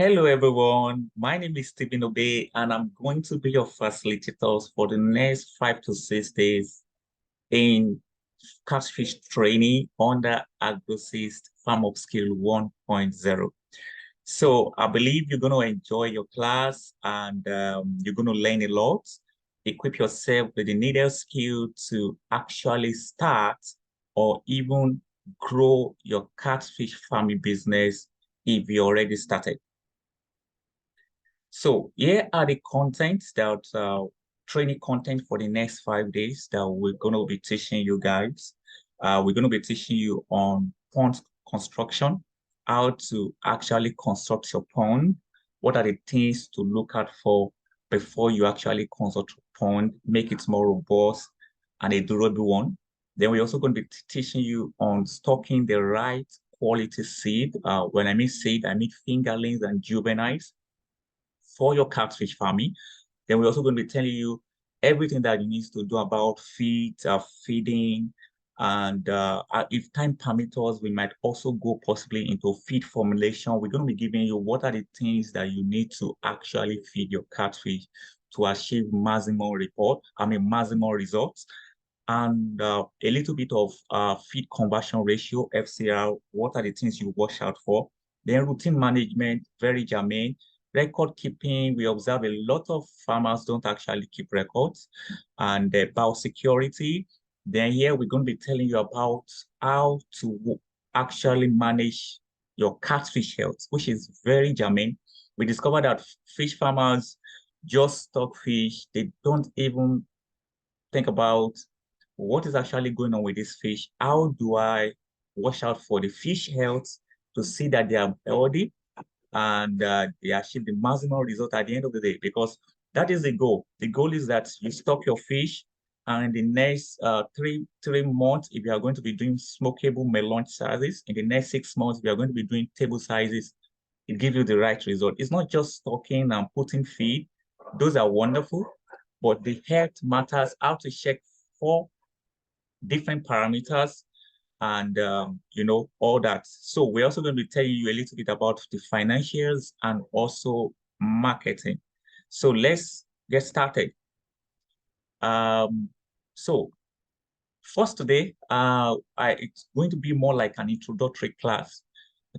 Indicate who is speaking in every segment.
Speaker 1: Hello, everyone. My name is Stephen Obey, and I'm going to be your facilitators for the next 5 to 6 days in catfish training under AgroSys Farm Upskill 1.0. So I believe you're going to enjoy your class and you're going to learn a lot. Equip yourself with the needed skill to actually start or even grow your catfish farming business if you already started. So here are the contents that training content for the next 5 days that we're going to be teaching you guys. We're going to be teaching you on pond construction, how to actually construct your pond, what are the things to look out for before you actually construct a pond, make it more robust and a durable one. Then we're also going to be teaching you on stocking the right quality seed. When I mean seed, I mean fingerlings and juveniles for your catfish farming. Then we're also going to be telling you everything that you need to do about feeding, and if time permits us, we might also go possibly into feed formulation. We're going to be giving you what are the things that you need to actually feed your catfish to achieve maximum results. And a little bit of feed conversion ratio, FCR, what are the things you watch out for? Then routine management, very germane. Record keeping, we observe a lot of farmers don't actually keep records. And biosecurity. Then here we're going to be telling you about how to actually manage your catfish health, which is very germane. We discovered that fish farmers just stock fish. They don't even think about what is actually going on with this fish. How do I watch out for the fish health to see that they are healthy and they achieve the maximum result at the end of the day? Because that is the goal. The goal is that you stock your fish, and in the next three months, if you are going to be doing smokable melon sizes, in the next 6 months, we are going to be doing table sizes. It gives you the right result. It's not just stocking and putting feed. Those are wonderful, but the health matters. How to check for different parameters and all that. So we're also going to be telling you a little bit about the financials and also marketing. So let's get started. So first today, it's going to be more like an introductory class,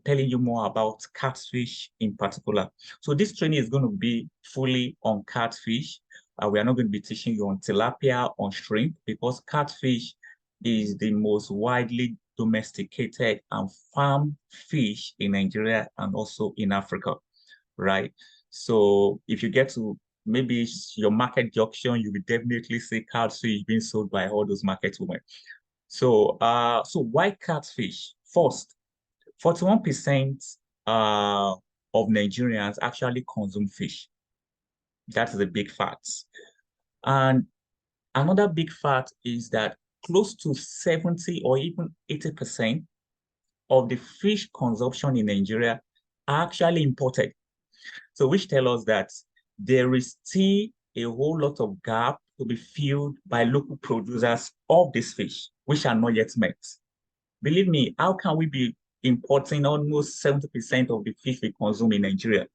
Speaker 1: telling you more about catfish in particular. So this training is going to be fully on catfish. We are not going to be teaching you on tilapia, on shrimp, because catfish is the most widely domesticated and farmed fish in Nigeria and also in Africa, right? So if you get to maybe your market junction, you will definitely see catfish being sold by all those market women. So why catfish? First, 41% of Nigerians actually consume fish. That is a big fact. And another big fact is that close to 70 or even 80% of the fish consumption in Nigeria are actually imported. So which tell us that there is still a whole lot of gap to be filled by local producers of this fish, which are not yet met. Believe me, how can we be importing almost 70% of the fish we consume in Nigeria?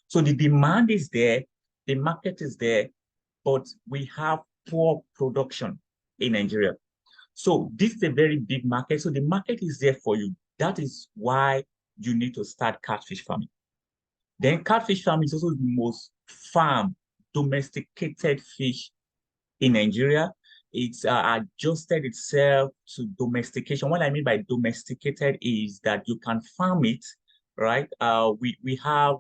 Speaker 1: So the demand is there, the market is there, but we have poor production in Nigeria. So this is a very big market. So the market is there for you. That is why you need to start catfish farming. Then catfish farming is also the most farmed, domesticated fish in Nigeria. It's adjusted itself to domestication. What I mean by domesticated is that you can farm it, right? We have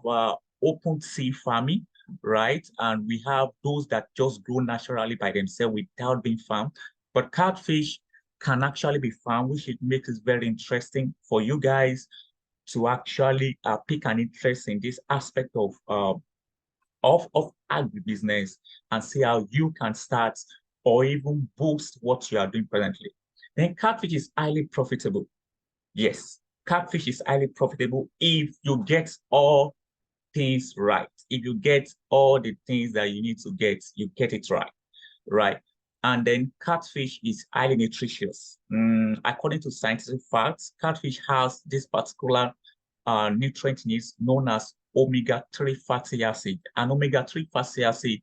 Speaker 1: open sea farming, right? And we have those that just grow naturally by themselves without being farmed. But catfish can actually be farmed, which it makes it very interesting for you guys to actually pick an interest in this aspect of agribusiness and see how you can start or even boost what you are doing presently. Then catfish is highly profitable. Yes, catfish is highly profitable if you get all things right. If you get all the things that you need to get, you get it right, right? And then catfish is highly nutritious. According to scientific facts, catfish has this particular nutrient needs known as omega-3 fatty acid. And omega-3 fatty acid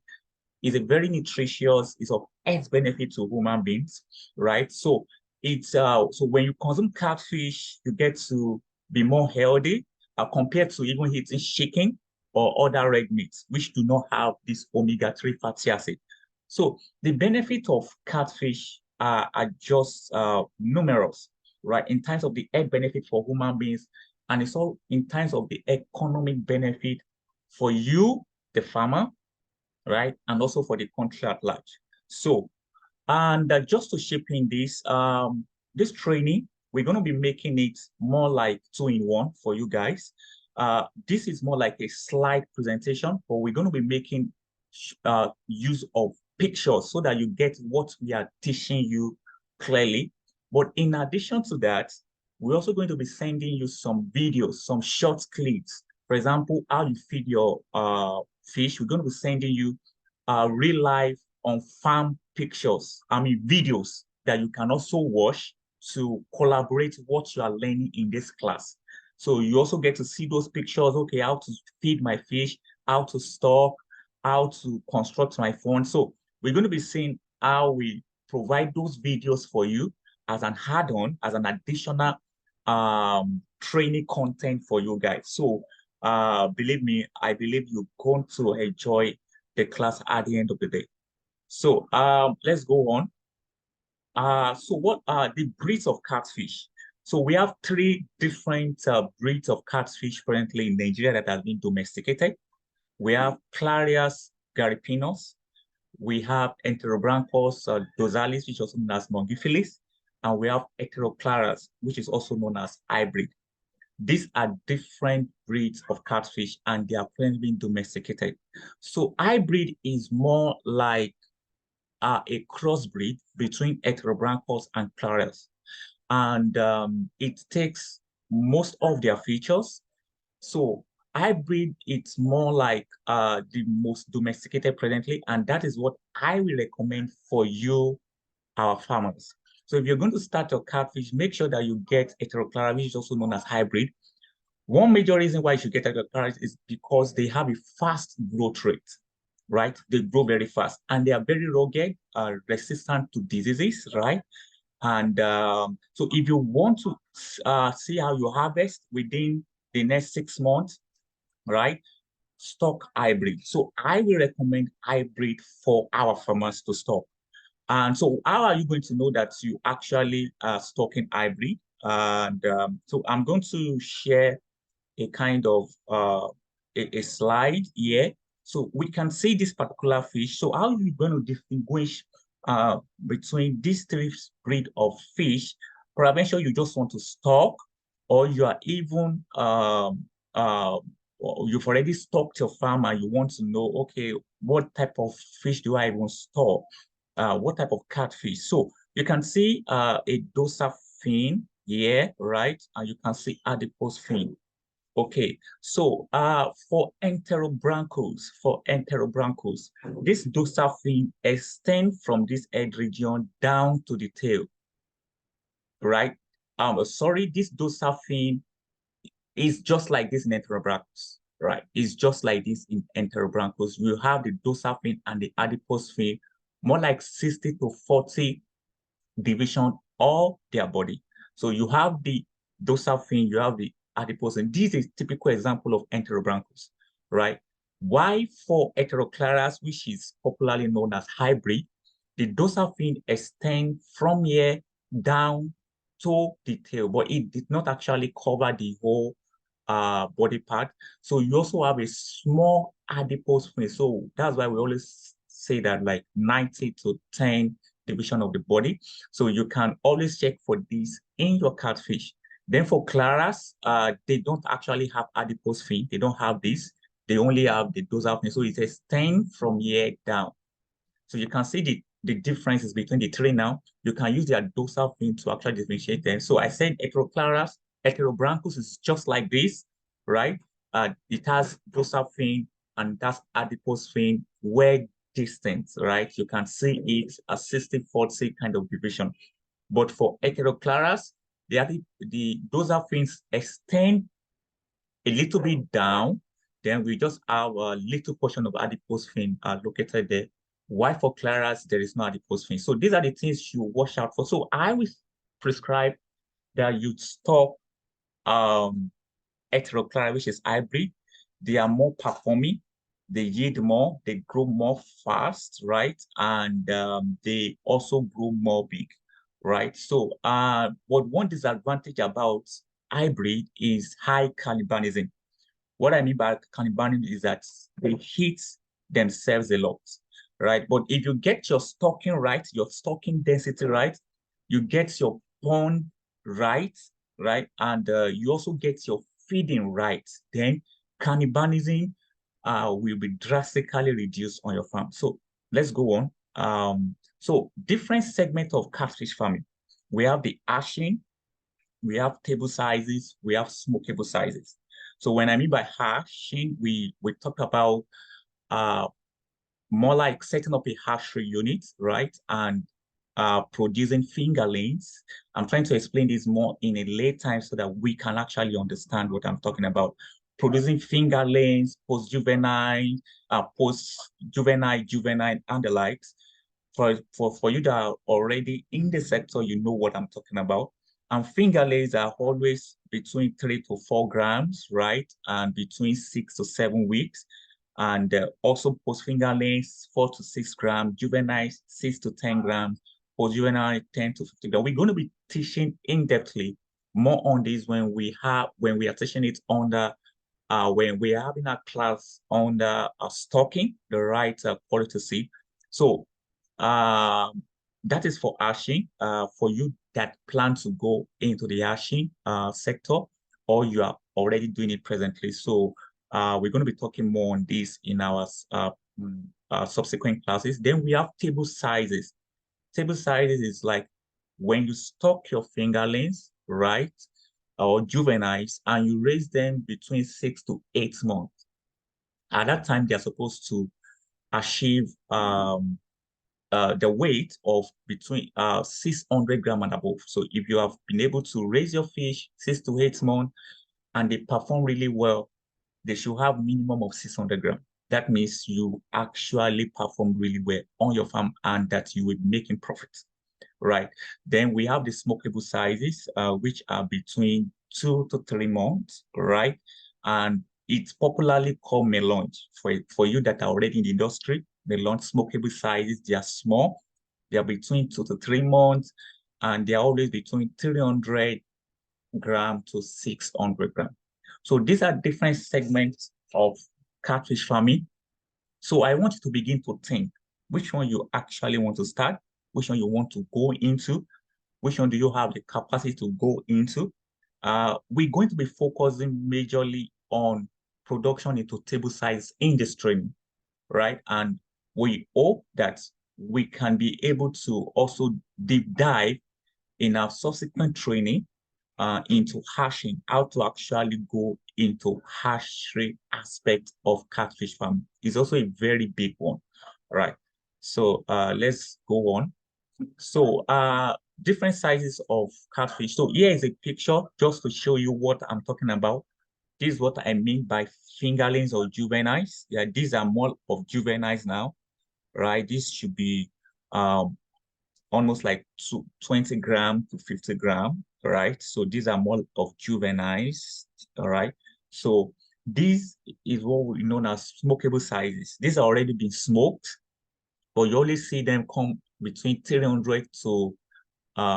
Speaker 1: is a very nutritious, is of health benefit to human beings, right? So it's so when you consume catfish, you get to be more healthy compared to even eating chicken or other red meats, which do not have this omega-3 fatty acid. So the benefit of catfish are just numerous, right? In terms of the health benefit for human beings, and it's all in terms of the economic benefit for you, the farmer, right? And also for the country at large. So, and just to shape in this training, we're going to be making it more like two-in-one for you guys. This is more like a slide presentation, but we're going to be making use of pictures so that you get what we are teaching you clearly. But in addition to that, we're also going to be sending you some videos, some short clips. For example, how you feed your fish. We're going to be sending you real life on farm pictures, videos that you can also watch to collaborate what you are learning in this class. So you also get to see those pictures, okay, how to feed my fish, how to stock, how to construct my phone. So we're going to be seeing how we provide those videos for you as an add-on, as an additional training content for you guys. So believe me, I believe you're going to enjoy the class at the end of the day. So let's go on. So what are the breeds of catfish? So we have three different breeds of catfish currently in Nigeria that have been domesticated. We have Clarias garipinos, we have Enterobranchus dorsalis, which is also known as Mongiphilis, and we have Heteroclaras, which is also known as hybrid. These are different breeds of catfish and they are currently being domesticated. So hybrid is more like a crossbreed between Heterobranchus and Clarias. And it takes most of their features. So hybrid, it's more like the most domesticated presently, and that is what I will recommend for you, our farmers. So if you're going to start your catfish, make sure that you get Heteroclara, which is also known as hybrid. One major reason why you should get Heteroclara is because they have a fast growth rate, right? They grow very fast, and they are very rugged, resistant to diseases, right? And so if you want to see how you harvest within the next 6 months, right? Stock hybrid. So I will recommend hybrid for our farmers to stock. And so how are you going to know that you actually are stocking hybrid? And so I'm going to share a kind of a slide here. So we can see this particular fish. So how are you going to distinguish between these three breed of fish? Peradventure you just want to stock, or you are even you've already stocked your farm and you want to know, okay, what type of fish do I even store? What type of catfish? So you can see a dorsal fin here, right? And you can see adipose fin. Okay, so for enterobranchus, this dorsal fin extend from this head region down to the tail, right? Sorry, this dorsal fin is just like this in enterobranchus, right? It's just like this in enterobranchus. You have the dorsal fin and the adipose fin, more like 60 to 40 division of their body. So you have the dorsal fin, you have the adipose, and this is a typical example of enterobranchus, right? Why for Heteroclaras, which is popularly known as hybrid, the dorsal fin extend from here down to the tail, but it did not actually cover the whole body part. So you also have a small adipose fin. So that's why we always say that like 90 to 10 division of the body. So you can always check for this in your catfish. Then for claras, they don't actually have adipose fin. They don't have this. They only have the dorsal fin. So it extends from here down. So you can see the differences between the three now. You can use their dorsal fin to actually differentiate them. So I said Heteroclaras, Heterobranchus is just like this, right? It has dorsal fin and that's adipose fin where distant, right? You can see it a 60-40 kind of division. But for Heteroclaras, the dorsal fins extend a little bit down, then we just have a little portion of adipose fin located there. Why for claras, there is no adipose fin. So these are the things you watch out for. So I will prescribe that you stock heteroclara, which is hybrid. They are more performing, they yield more, they grow more fast, right? And they also grow more big, right? So but one disadvantage about hybrid is high cannibalism. What I mean by cannibalism is that they hit themselves a lot, right? But if you get your stocking right, your stocking density right, you get your pond right, right, and you also get your feeding right, then cannibalism will be drastically reduced on your farm. So let's go on. So different segments of catfish farming. We have the ashing, we have table sizes, we have smokable sizes. So when I mean by hashing, we talk about uh, more like setting up a hatchery unit, right? And producing fingerlings. I'm trying to explain this more in a late time so that we can actually understand what I'm talking about. Producing fingerlings, post-juvenile, post-juvenile, juvenile, and the likes. For you that are already in the sector, you know what I'm talking about. And fingerlings are always between 3 to 4 grams, right? And between 6 to 7 weeks. And also post fingerlings, 4 to 6 grams, juvenile 6 to 10 grams, post juvenile 10 to 50 grams. We're going to be teaching in-depthly more on this when we are teaching it under when we are having a class on the stocking, the right quality seed. So that is for ashing. For you that plan to go into the ashing sector, or you are already doing it presently. So we're going to be talking more on this in our subsequent classes. Then we have table sizes. Table sizes is like when you stock your fingerlings, right, or juveniles, and you raise them between 6 to 8 months. At that time, they're supposed to achieve the weight of between 600 grams and above. So if you have been able to raise your fish 6 to 8 months and they perform really well, they should have minimum of 600 grams. That means you actually perform really well on your farm and that you will be making profits, right? Then we have the smokable sizes, which are between 2 to 3 months, right? And it's popularly called melange. For you that are already in the industry, melange smokable sizes, they are small. They are between 2 to 3 months, and they are always between 300 grams to 600 grams. So these are different segments of catfish farming. So I want you to begin to think which one you actually want to start, which one you want to go into, which one do you have the capacity to go into. We're going to be focusing majorly on production into table size in this training, right? And we hope that we can be able to also deep dive in our subsequent training into hashing, how to actually go into hatchery aspect of catfish farming. Is also a very big one, right? So let's go on. So different sizes of catfish. So here is a picture just to show you what I'm talking about. This is what I mean by fingerlings or juveniles. Yeah, these are more of juveniles now, right? This should be um, almost like 20 gram to 50 gram, right? So these are more of juveniles, all right? So this is what we know as smokable sizes. These are already been smoked, but you only see them come between 300 to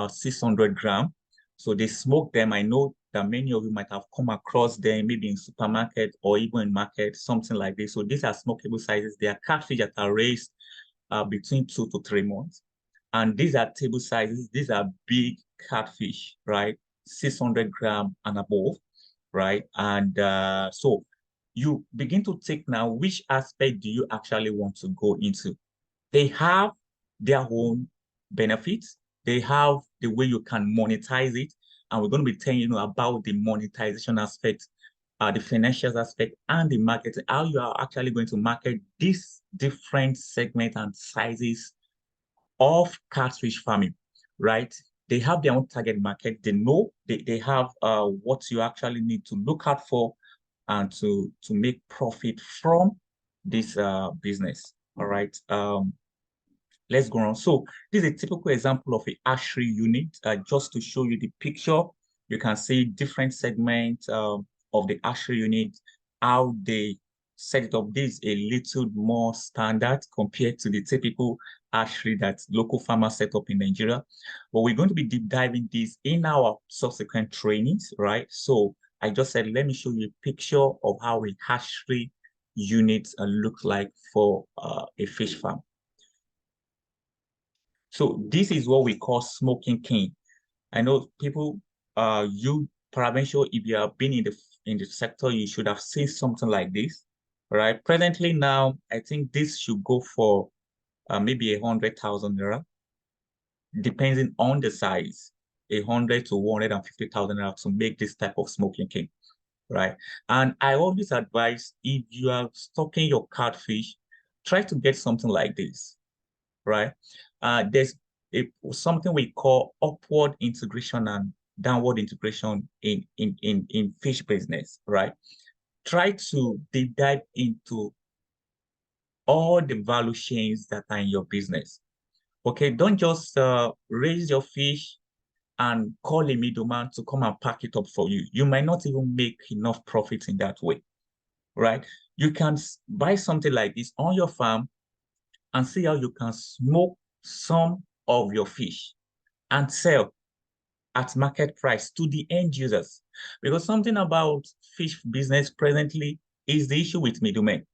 Speaker 1: 600 gram. So they smoke them. I know that many of you might have come across them, maybe in supermarket or even in market, something like this. So these are smokable sizes. They are catfish that are raised between 2 to 3 months. And these are table sizes. These are big catfish, right? 600 gram and above, right? And so you begin to take now, which aspect do you actually want to go into? They have their own benefits. They have the way you can monetize it. And we're going to be telling you about the monetization aspect, the financial aspect, and the marketing, how you are actually going to market these different segments and sizes of catfish farming, right? They have their own target market. They know they have what you actually need to look out for and to make profit from this business. All right. Let's go on. So this is a typical example of a hatchery unit. Just to show you the picture, you can see different segments of the hatchery unit, how they set it up. This is a little more standard compared to the typical hatchery that local farmers set up in Nigeria. But we're going to be deep diving this in our subsequent trainings, right? So I just said, let me show you a picture of how a hatchery unit looks like for a fish farm. So this is what we call smoking king. I know people, you provincial, if you have been in the sector, you should have seen something like this, right? Presently now, I think this should go for maybe 100,000 naira, depending on the size, 100 to 150,000 naira to make this type of smoking king, right? And I always advise if you are stocking your catfish, try to get something like this, right? There's something we call upward integration and downward integration in fish business, right? Try to deep dive into all the value chains that are in your business. Okay, don't just raise your fish and call a middleman to come and pack it up for you. You might not even make enough profit in that way, right? You can buy something like this on your farm and see how you can smoke some of your fish and sell at market price to the end users. Because something about fish business presently is the issue with middlemen.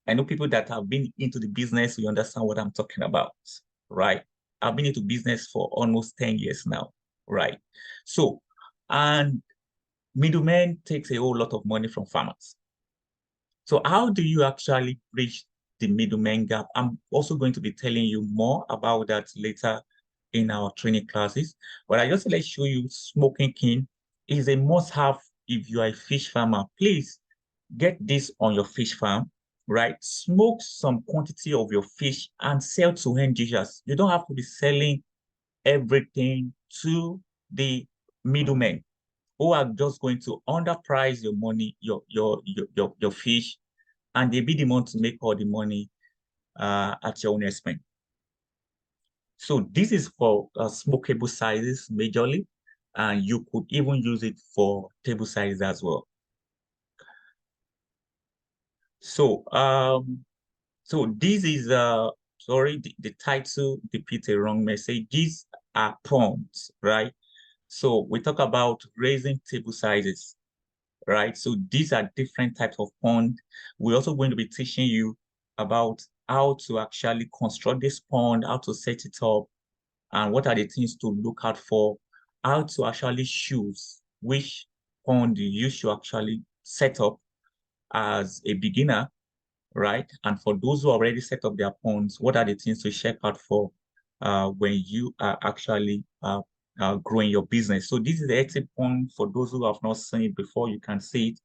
Speaker 1: I know people that have been into the business, you understand what I'm talking about, right? I've been into business for almost 10 years now, right? So, and middlemen takes a whole lot of money from farmers. So how do you actually bridge the middleman gap? I'm also going to be telling you more about that later in our training classes. But I just let show you smoking king is a must-have if you are a fish farmer. Please get this on your fish farm, right? Smoke some quantity of your fish and sell to end users. You don't have to be selling everything to the middlemen who are just going to underprice your money, your fish, and they be the one to make all the money at your own expense. So this is for smokable sizes majorly, and you could even use it for table sizes as well. So so this is sorry, the title depicts a wrong message. These are ponds, right? So we talk about raising table sizes, right? So these are different types of pond. We're also going to be teaching you about how to actually construct this pond, how to set it up, and what are the things to look out for, how to actually choose which pond you should actually set up as a beginner, right? And for those who already set up their ponds, what are the things to check out for when you are actually growing your business? So this is the exit pond. For those who have not seen it before, you can see it.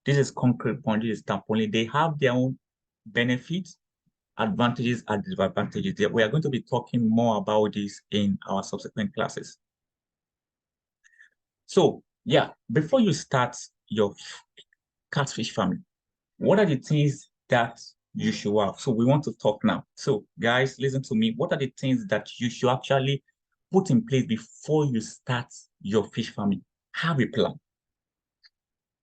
Speaker 1: This is concrete pond, this is trampoline. They have their own benefits, advantages, and disadvantages. We are going to be talking more about this in our subsequent classes. So yeah, before you start your catfish farming, what are the things that you should have? So we want to talk now. So guys, listen to me. What are the things that you should actually put in place before you start your fish farming? Have a plan.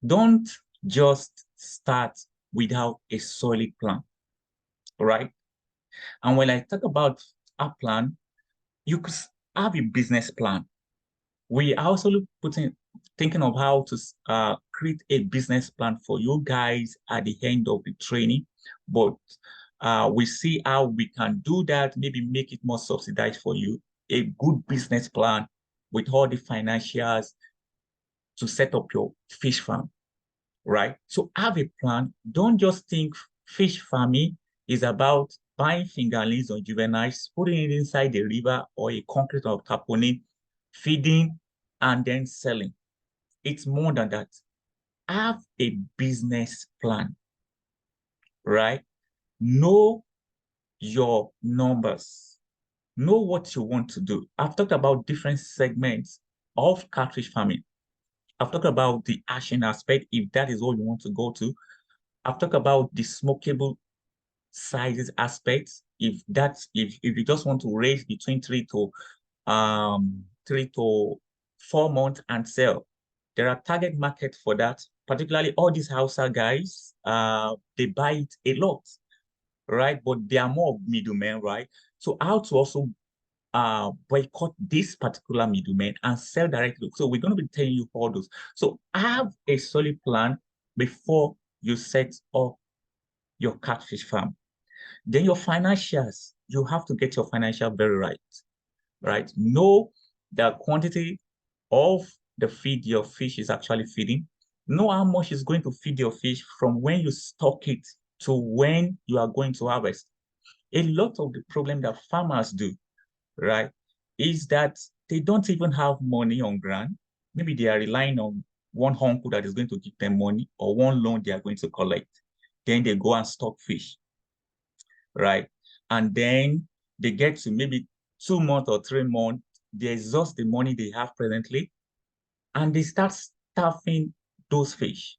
Speaker 1: Don't just start without a solid plan, all right? And when I talk about a plan, you could have a business plan. We are also thinking of how to create a business plan for you guys at the end of the training. But we see how we can do that, maybe make it more subsidized for you. A good business plan with all the financials to set up your fish farm, right? So have a plan. Don't just think fish farming is about buying fingerlings or juveniles, putting it inside the river or a concrete or tarpaulin, feeding, and then selling. It's more than that. Have a business plan, right? Know your numbers. Know what you want to do. I've talked about different segments of catfish farming. I've talked about the ashing aspect, if that is what you want to go to. I've talked about the smokable sizes aspects. If you just want to raise between 3 to 4 months and sell, there are target markets for that. Particularly all these Hausa guys, they buy it a lot, right? But they are more middlemen, right? So how to also boycott this particular middleman and sell directly. So we're going to be telling you all those. So have a solid plan before you set up your catfish farm. Then your financials, you have to get your financial very right, right? Know the quantity of the feed your fish is actually feeding. Know how much is going to feed your fish from when you stock it to when you are going to harvest. A lot of the problem that farmers do, right, is that they don't even have money on ground. Maybe they are relying on one uncle that is going to give them money or one loan they are going to collect. Then they go and stock fish, right? And then they get to maybe 2 months or 3 months, they exhaust the money they have presently, and they start stuffing those fish.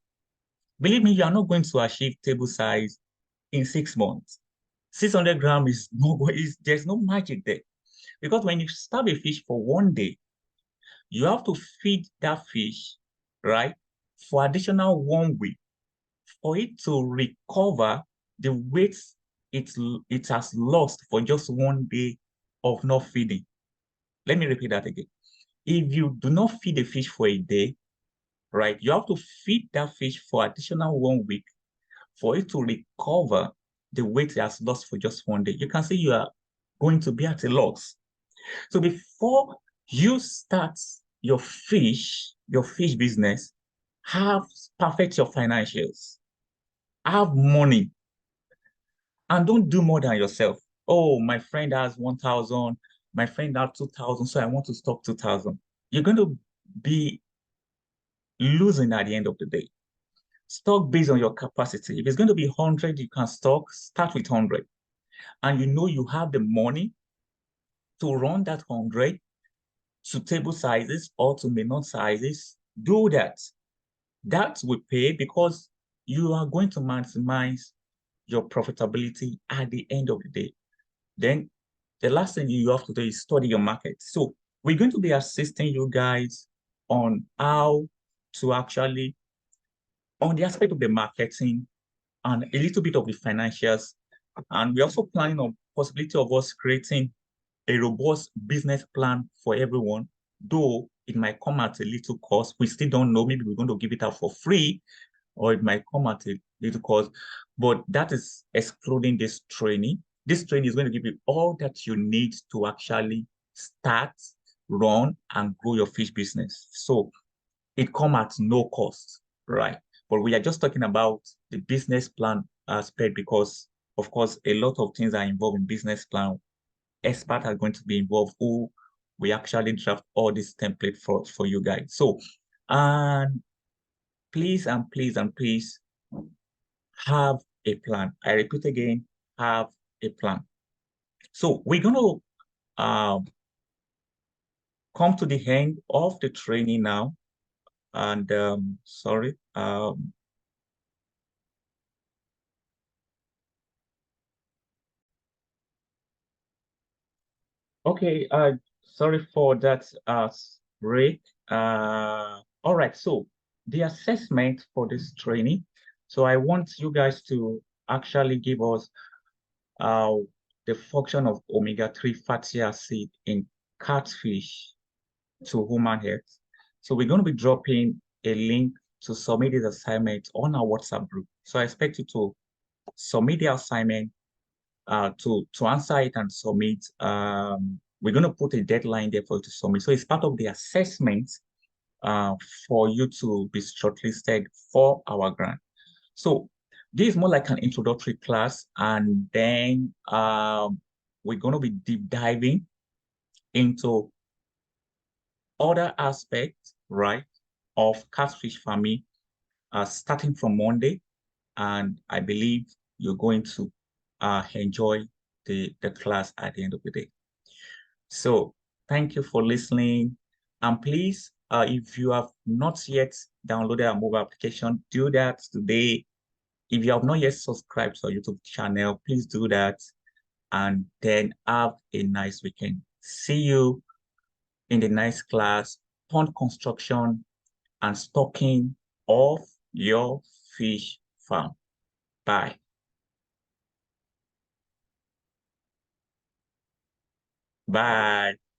Speaker 1: Believe me, you are not going to achieve table size in 6 months. 600 grams is no, there's no magic there. Because when you starve a fish for one day, you have to feed that fish, right, for additional 1 week for it to recover the weight it has lost for just one day of not feeding. Let me repeat that again. If you do not feed the fish for a day, right, you have to feed that fish for additional 1 week for it to recover the weight it has lost for just one day. You can see you are going to be at a loss. So before you start your fish business, have perfect your financials, have money, and don't do more than yourself. Oh, my friend has 1,000, my friend has 2,000, so I want to stock 2,000. You're going to be losing at the end of the day. Stock based on your capacity. If it's going to be 100, you can stock, start with 100. And you know you have the money to run that 100 to table sizes or to minute sizes. Do that. That will pay because you are going to maximize your profitability at the end of the day. Then the last thing you have to do is study your market. So we're going to be assisting you guys on how to actually, on the aspect of the marketing and a little bit of the financials. And we're also planning on possibility of us creating a robust business plan for everyone, though it might come at a little cost. We still don't know. Maybe we're going to give it out for free, or it might come at a little cost. But that is excluding this training. This training is going to give you all that you need to actually start, run, and grow your fish business. So it comes at no cost, right? But we are just talking about the business plan aspect because, of course, a lot of things are involved in business plan. Experts are going to be involved who we actually draft all this template for you guys. So, and please and please and please have a plan. I repeat again, have a plan. So we're going to come to the end of the training now. And sorry. Okay, sorry for that break. All right, so the assessment for this training. So I want you guys to actually give us uh, the function of omega-3 fatty acid in catfish to human health. So we're going to be dropping a link to submit this assignment on our WhatsApp group. So I expect you to submit the assignment to answer it and submit. We're going to put a deadline there for you to submit. So it's part of the assessment uh, for you to be shortlisted for our grant. So this is more like an introductory class, and then we're going to be deep diving into other aspects, right, of catfish farming, starting from Monday. And I believe you're going to enjoy the class at the end of the day. So thank you for listening. And please If you have not yet downloaded our mobile application, do that today. If you have not yet subscribed to our YouTube channel, please do that. And then have a nice weekend. See you in the next class, pond construction and stocking of your fish farm. Bye. Bye.